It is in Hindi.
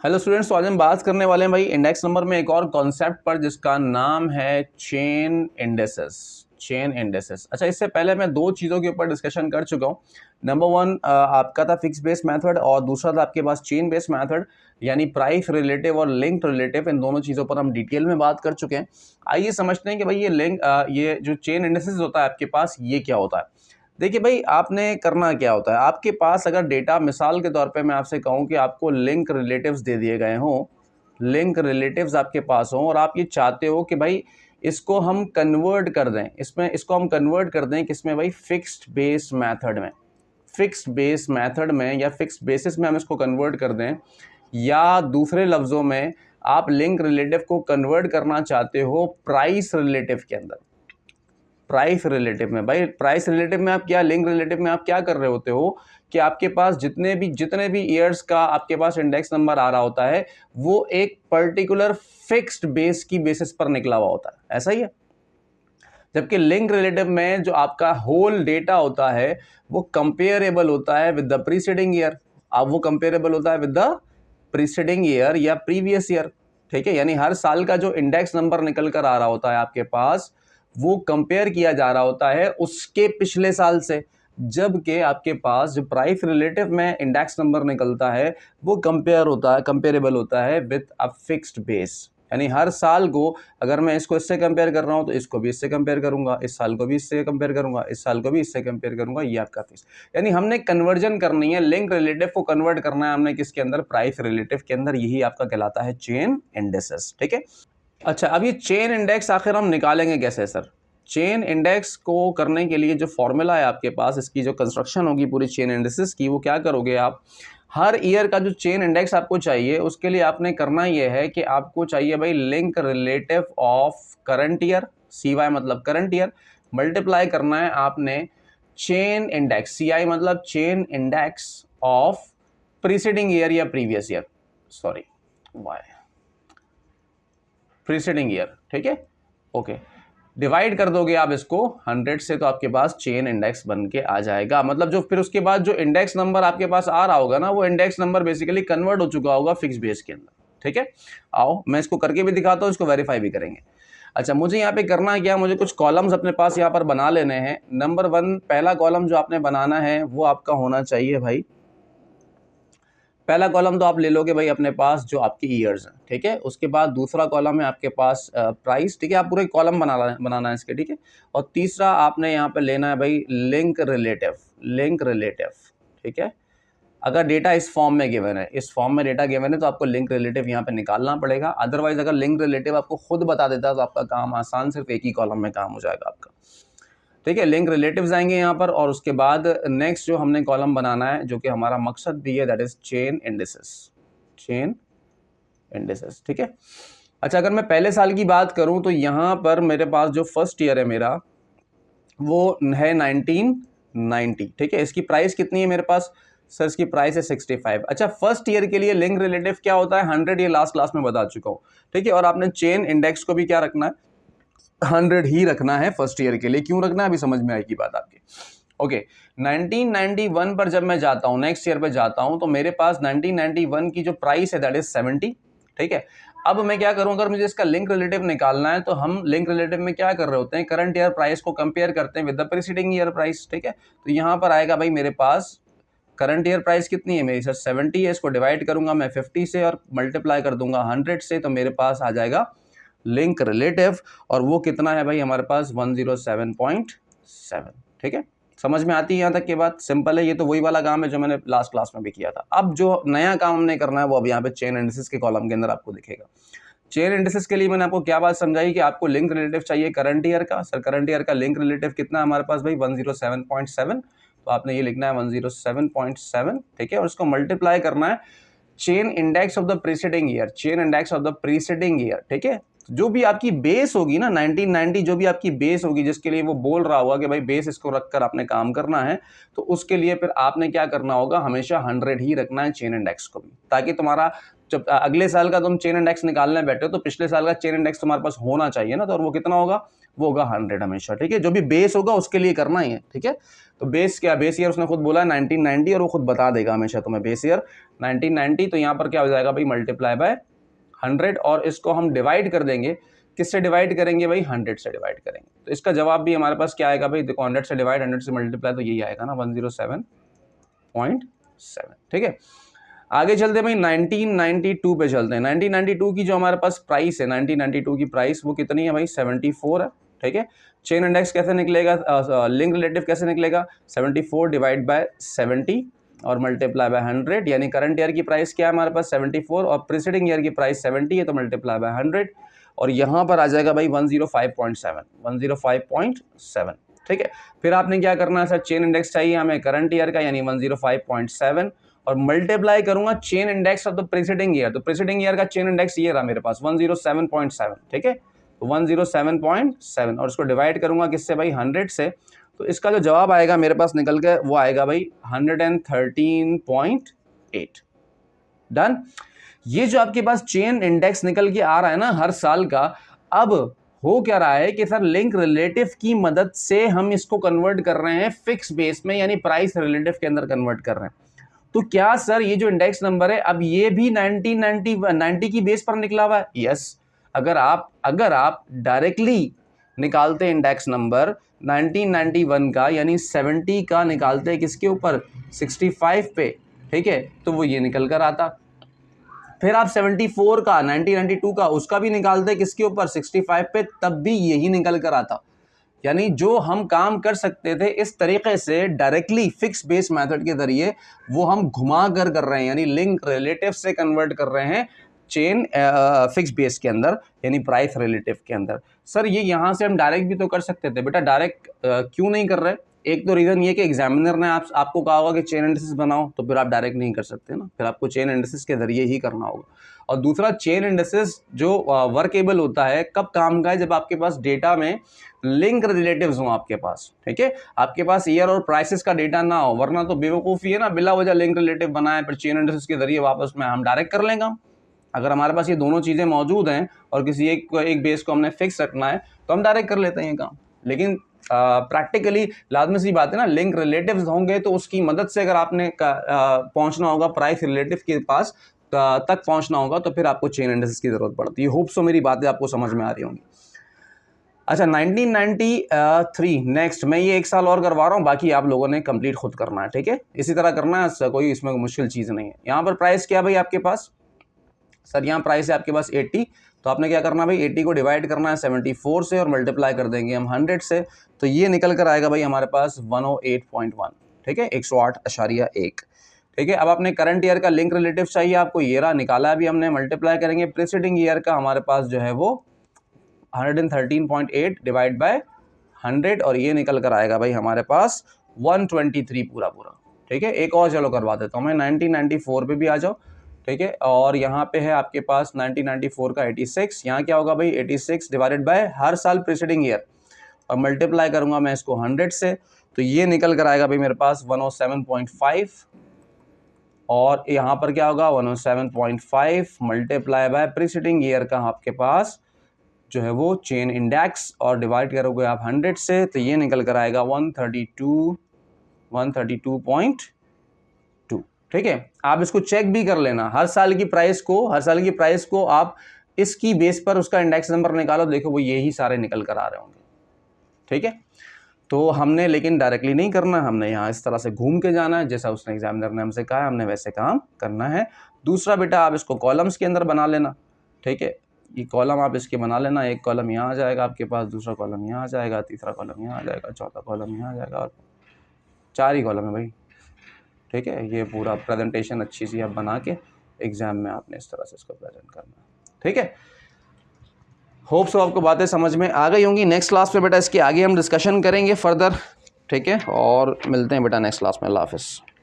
हेलो स्टूडेंट्स, तो आज हम बात करने वाले हैं भाई इंडेक्स नंबर में एक और कॉन्सेप्ट पर जिसका नाम है चेन इंडेसेस। Chain indices. अच्छा, इससे पहले मैं दो चीज़ों के ऊपर डिस्कशन कर चुका हूँ। नंबर वन आपका था फिक्स बेस मेथड और दूसरा था आपके पास चेन बेस मेथड, यानी प्राइस रिलेटिव और लिंक रिलेटिव। इन दोनों चीज़ों पर हम डिटेल में बात कर चुके हैं। आइए समझते हैं कि भाई ये जो चेन इंडेसेस होता है आपके पास, ये क्या होता है। देखिए भाई, आपने करना क्या होता है, आपके पास अगर डेटा, मिसाल के तौर पे मैं आपसे कहूं कि आपको लिंक रिलेटिव्स दे दिए गए हों, लिंक रिलेटिव्स आपके पास हों और आप ये चाहते हो कि भाई इसको हम कन्वर्ट कर दें, इसको हम कन्वर्ट कर दें किसमें भाई, फिक्स्ड बेस मेथड में। फिक्स्ड बेस मेथड में या फिक्स्ड बेसिस में हम इसको कन्वर्ट कर दें, या दूसरे लफ्ज़ों में आप लिंक रिलेटिव को कन्वर्ट करना चाहते हो प्राइस रिलेटिव के अंदर। प्राइस रिलेटिव में भाई, प्राइस रिलेटिव में आप क्या, लिंक रिलेटिव में आप क्या कर रहे होते हो कि आपके पास जितने भी ईयर्स का आपके पास इंडेक्स नंबर आ रहा होता है वो एक पर्टिकुलर फिक्स्ड बेस की बेसिस पर निकला हुआ होता है, ऐसा ही है। जबकि लिंक रिलेटिव में जो आपका होल डेटा होता है वो कंपेयरेबल होता है विद द प्रीसीडिंग ईयर। अब वो कंपेयरेबल होता है विद द प्रीसीडिंग ईयर या प्रीवियस ईयर, ठीक है। यानी हर साल का जो इंडेक्स नंबर निकल कर आ रहा होता है आपके पास, वो कंपेयर किया जा रहा होता है उसके पिछले साल से। जबकि आपके पास जो प्राइस रिलेटिव में इंडेक्स नंबर निकलता है वो कंपेरेबल होता है विद अ फिक्स्ड बेस। यानी हर साल को अगर मैं इसको इससे कंपेयर कर रहा हूं तो इसको भी इससे कंपेयर करूंगा, इस साल को भी इससे कंपेयर करूंगा, इस साल को भी इससे कंपेयर करूंगा, ये आपका फिक्स। यानी हमने कन्वर्जन करनी है, लिंक रिलेटिव को कन्वर्ट करना है हमने किसके अंदर, प्राइस रिलेटिव के अंदर। यही आपका कहलाता है चेन इंडेसेस, ठीक है। अच्छा, अब ये चेन इंडेक्स आखिर हम निकालेंगे कैसे सर। चेन इंडेक्स को करने के लिए जो फॉर्मूला है आपके पास, इसकी जो कंस्ट्रक्शन होगी पूरी चेन इंडेक्सेस की, वो क्या करोगे आप, हर ईयर का जो चेन इंडेक्स आपको चाहिए उसके लिए आपने करना ये है कि आपको चाहिए भाई link relative of current year, CY मतलब करंट ईयर, मल्टीप्लाई करना है आपने चेन इंडेक्स, CI मतलब chain index of preceding year या previous year, sorry Y, preceding year, ठीक है। ओके, डिवाइड कर दोगे आप इसको 100 से तो आपके पास चेन इंडेक्स बन के आ जाएगा। मतलब जो फिर उसके बाद जो इंडेक्स नंबर आपके पास आ रहा होगा ना, वो इंडेक्स नंबर बेसिकली कन्वर्ट हो चुका होगा फिक्स बेस के अंदर, ठीक है। आओ मैं इसको करके भी दिखाता हूँ, इसको वेरीफाई भी करेंगे। अच्छा, मुझे यहाँ पे करना क्या, मुझे कुछ कॉलम्स अपने पास यहाँ पर बना लेने हैं। नंबर 1, पहला कॉलम जो आपने बनाना है वो आपका होना चाहिए भाई, पहला कॉलम तो आप ले लोगे भाई अपने पास जो आपकी ईयर्स हैं, ठीक है। उसके बाद दूसरा कॉलम है आपके पास प्राइस, ठीक है। आप पूरे कॉलम बनाना है इसके, ठीक है। और तीसरा आपने यहाँ पे लेना है भाई लिंक रिलेटिव, लिंक रिलेटिव, ठीक है। अगर डेटा इस फॉर्म में गिवन है, इस फॉर्म में डेटा गिवन है तो आपको लिंक रिलेटिव यहाँ पे निकालना पड़ेगा। अदरवाइज अगर लिंक रिलेटिव आपको खुद बता देता तो आपका काम आसान, सिर्फ एक ही कॉलम में काम हो जाएगा आपका, ठीक है। लिंक रिलेटिव्स आएंगे यहाँ पर, और उसके बाद नेक्स्ट जो हमने कॉलम बनाना है, जो कि हमारा मकसद भी है, that is chain indices, chain indices, ठीक है। अच्छा, अगर मैं पहले साल की बात करूं तो यहाँ पर मेरे पास जो फर्स्ट ईयर है मेरा वो है 1990, ठीक है। इसकी प्राइस कितनी है मेरे पास सर, इसकी प्राइस है 65। अच्छा, फर्स्ट ईयर के लिए लिंक रिलेटिव क्या होता है, 100, ये लास्ट क्लास में बता चुका हूँ, ठीक है। और आपने चेन इंडेक्स को भी क्या रखना है, 100 ही रखना है फर्स्ट ईयर के लिए। क्यों रखना है अभी समझ में आएगी बात आपकी। ओके, 1991 पर जब मैं जाता हूं, नेक्स्ट ईयर पे जाता हूं, तो मेरे पास 1991 की जो प्राइस है दैट इज 70, ठीक है। अब मैं क्या करूं, अगर मुझे इसका लिंक रिलेटिव निकालना है तो हम लिंक रिलेटिव में क्या कर रहे होते हैं, करंट ईयर प्राइस को कंपेयर करते हैं with the preceding year price, ठीक है। तो यहां पर आएगा भाई मेरे पास करंट ईयर प्राइस कितनी है मेरी सर, 70 है। इसको डिवाइड करूंगा मैं 50 से और मल्टीप्लाई कर दूंगा 100 से, तो मेरे पास आ जाएगा लिंक रिलेटिव, और वो कितना है भाई हमारे पास 107.7, ठीक है। समझ में आती है यहाँ तक की बात, सिंपल है। ये तो वही वाला काम है जो मैंने लास्ट क्लास में भी किया था। अब जो नया काम हमने करना है वो अब यहाँ पे चेन इंडिसेस के कॉलम के अंदर आपको दिखेगा। चेन इंडिसेस के लिए मैंने आपको क्या बात समझाई कि आपको लिंक रिलेटिव चाहिए करंट ईयर का। सर करंट ईयर का लिंक रिलेटिव कितना है हमारे पास भाई, 107.7, तो आपने ये लिखना है 107.7, ठीक है। और उसको मल्टीप्लाई करना है chain index of the preceding year, chain index of the preceding year, ठीक है। जो भी आपकी बेस होगी ना 1990, जो भी आपकी बेस होगी जिसके लिए वो बोल रहा होगा कि भाई बेस इसको रखकर आपने काम करना है, तो उसके लिए फिर आपने क्या करना होगा, हमेशा 100 ही रखना है चेन इंडेक्स को भी, ताकि तुम्हारा जब अगले साल का तुम चेन इंडेक्स निकालने बैठे हो तो पिछले साल का चेन इंडेक्स तुम्हारे पास होना चाहिए ना, तो और वो कितना होगा, वो होगा 100 हमेशा, ठीक है। जो भी बेस होगा उसके लिए करना ही है, ठीक है। तो बेस क्या, बेस ईयर उसने खुद बोला 1990 और वो खुद बता देगा हमेशा तुम्हें बेस ईयर 1990। तो यहाँ पर क्या हो जाएगा भाई, मल्टीप्लाई बाय 100 और इसको हम डिवाइड कर देंगे, किससे डिवाइड करेंगे भाई, 100 से डिवाइड करेंगे। तो इसका जवाब भी हमारे पास क्या आएगा भाई, देखो 100 से डिवाइड 100 से मल्टीप्लाई, तो यही आएगा ना 107.7, ठीक है। आगे चलते हैं भाई 1992 पे चलते हैं। 1992 की जो हमारे पास प्राइस है, 1992 की प्राइस वो कितनी है भाई, 74 है, ठीक है। चेन इंडेक्स कैसे निकलेगा, लिंक रिलेटिव कैसे निकलेगा, 74 डिवाइड बाय 70 और मल्टीप्लाई बाय 100, यानी करंट ईयर की प्राइस क्या है हमारे पास 74 और प्रीसीडिंग ईयर की प्राइस 70 है, तो मल्टीप्लाई बाय 100 और यहाँ पर आ जाएगा भाई 105.7, ठीक है। फिर आपने क्या करना है सर, चेन इंडेक्स चाहिए हमें करंट ईयर का यानी 105.7 और मल्टीप्लाई करूंगा chain index of the preceding year, तो प्रीसीडिंग ईयर का चेन इंडेक्स ये रहा मेरे पास 107.7, ठीक है। तो 107.7 और इसको डिवाइड करूंगा किससे भाई, 100 से, तो इसका जो जवाब आएगा मेरे पास निकल के वो आएगा भाई 113.8। डन। ये जो आपके पास चेन इंडेक्स निकल के आ रहा है ना हर साल का, अब हो क्या रहा है कि सर लिंक रिलेटिव की मदद से हम इसको कन्वर्ट कर रहे हैं फिक्स बेस में, यानी प्राइस रिलेटिव के अंदर कन्वर्ट कर रहे हैं। तो क्या सर ये जो इंडेक्स नंबर है अब ये भी 1990 की बेस पर निकला हुआ है? यस। अगर आप डायरेक्टली निकालते इंडेक्स नंबर 1991 का यानी 70 का निकालते किसके ऊपर, 65 पे, ठीक है, तो वो ये निकल कर आता। फिर आप 74 का 1992 का उसका भी निकालते किसके ऊपर, 65 पे, तब भी यही निकल कर आता। यानी जो हम काम कर सकते थे इस तरीके से डायरेक्टली फिक्स बेस मेथड के जरिए, वो हम घुमा कर रहे हैं, यानी लिंक रिलेटिव से कन्वर्ट कर रहे हैं चेन फिक्स बेस के अंदर, यानी प्राइस रिलेटिव के अंदर। सर ये यहाँ से हम डायरेक्ट भी तो कर सकते थे, बेटा डायरेक्ट क्यों नहीं कर रहे? एक तो रीज़न ये कि एग्जामिनर ने आपको कहा होगा कि चेन इंडिसेस बनाओ, तो फिर आप डायरेक्ट नहीं कर सकते ना, फिर आपको चेन इंडिसेस के जरिए ही करना होगा। और दूसरा, चेन इंडिसेस जो वर्केबल होता है कब काम का है, जब आपके पास डेटा में लिंक रिलेटिव्स हो आपके पास, ठीक है, आपके पास ईयर और प्राइसेस का डेटा ना हो, वरना तो बेवकूफ़ी है ना, बिला वजह लिंक रिलेटिव बनाए फिर चेन इंडिसेस के जरिए वापस में हम डायरेक्ट कर लेंगे। अगर हमारे पास ये दोनों चीज़ें मौजूद हैं और किसी एक बेस को हमने फिक्स रखना है तो हम डायरेक्ट कर लेते हैं ये काम। लेकिन प्रैक्टिकली लाजमी सी बात है ना, लिंक रिलेटिव्स होंगे तो उसकी मदद से अगर आपने पहुंचना होगा प्राइस रिलेटिव के पास तक पहुंचना होगा, तो फिर आपको चेन इंडिसेस की जरूरत पड़ती है। होप सो मेरी बातें आपको समझ में आ रही होंगी। अच्छा 1993 नेक्स्ट, मैं ये एक साल और करवा रहा हूँ, बाकी आप लोगों ने कंप्लीट खुद करना है, ठीक है, इसी तरह करना है, कोई इसमें मुश्किल चीज़ नहीं है। यहाँ पर प्राइस क्या भाई आपके पास, सर यहाँ प्राइस है आपके पास 80, तो आपने क्या करना भाई 80 को डिवाइड करना है 74 से और मल्टीप्लाई कर देंगे हम 100 से, तो ये निकल कर आएगा भाई हमारे पास 108.1, ठीक है, 108.1, ठीक है। अब आपने करंट ईयर का लिंक रिलेटिव चाहिए आपको, ये रहा, निकाला अभी हमने, मल्टीप्लाई करेंगे प्रीसीडिंग ईयर का, हमारे पास जो है वो 113.8 डिवाइड बाय 100 और ये निकल कर आएगा भाई हमारे पास 123 पूरा, ठीक है। एक और चलो करवा देता हूँ मैं, 1994 पे भी आ जाओ, ठीक है, और यहाँ पे है आपके पास 1994 का 86, यहाँ क्या होगा भाई 86 डिवाइडेड बाय हर साल प्रीसीडिंग ईयर और मल्टीप्लाई करूँगा मैं इसको 100 से, तो ये निकल कर आएगा भाई मेरे पास 107.5 और यहाँ पर क्या होगा 107.5 मल्टीप्लाई बाय प्रीसीडिंग ईयर का आपके पास जो है वो चेन इंडेक्स और डिवाइड करोगे आप 100 से, तो ये निकल कर आएगा 132.2, ठीक है। आप इसको चेक भी कर लेना, हर साल की प्राइस को आप इसकी बेस पर उसका इंडेक्स नंबर निकालो, देखो वो यही सारे निकल कर आ रहे होंगे, ठीक है। तो हमने लेकिन डायरेक्टली नहीं करना, हमने यहाँ इस तरह से घूम के जाना है, जैसा उसने एग्जामिनर ने हमसे कहा हमने वैसे काम करना है। दूसरा बेटा आप इसको कॉलम्स के अंदर बना लेना, ठीक है, ये कॉलम आप इसके बना लेना, एक कॉलम यहाँ आ जाएगा आपके पास, दूसरा कॉलम यहाँ आ जाएगा, तीसरा कॉलम यहाँ आ जाएगा, चौथा कॉलम यहाँ आ जाएगा और 4 ही कॉलम है भाई, ठीक है। ये पूरा प्रेजेंटेशन अच्छी सी आप बना के एग्जाम में आपने इस तरह से इसको प्रेजेंट करना है, ठीक है। होप सो आपको बातें समझ में आ गई होंगी। नेक्स्ट क्लास में बेटा इसके आगे हम डिस्कशन करेंगे फर्दर, ठीक है, और मिलते हैं बेटा नेक्स्ट क्लास में। अल्लाह हाफ़िज़।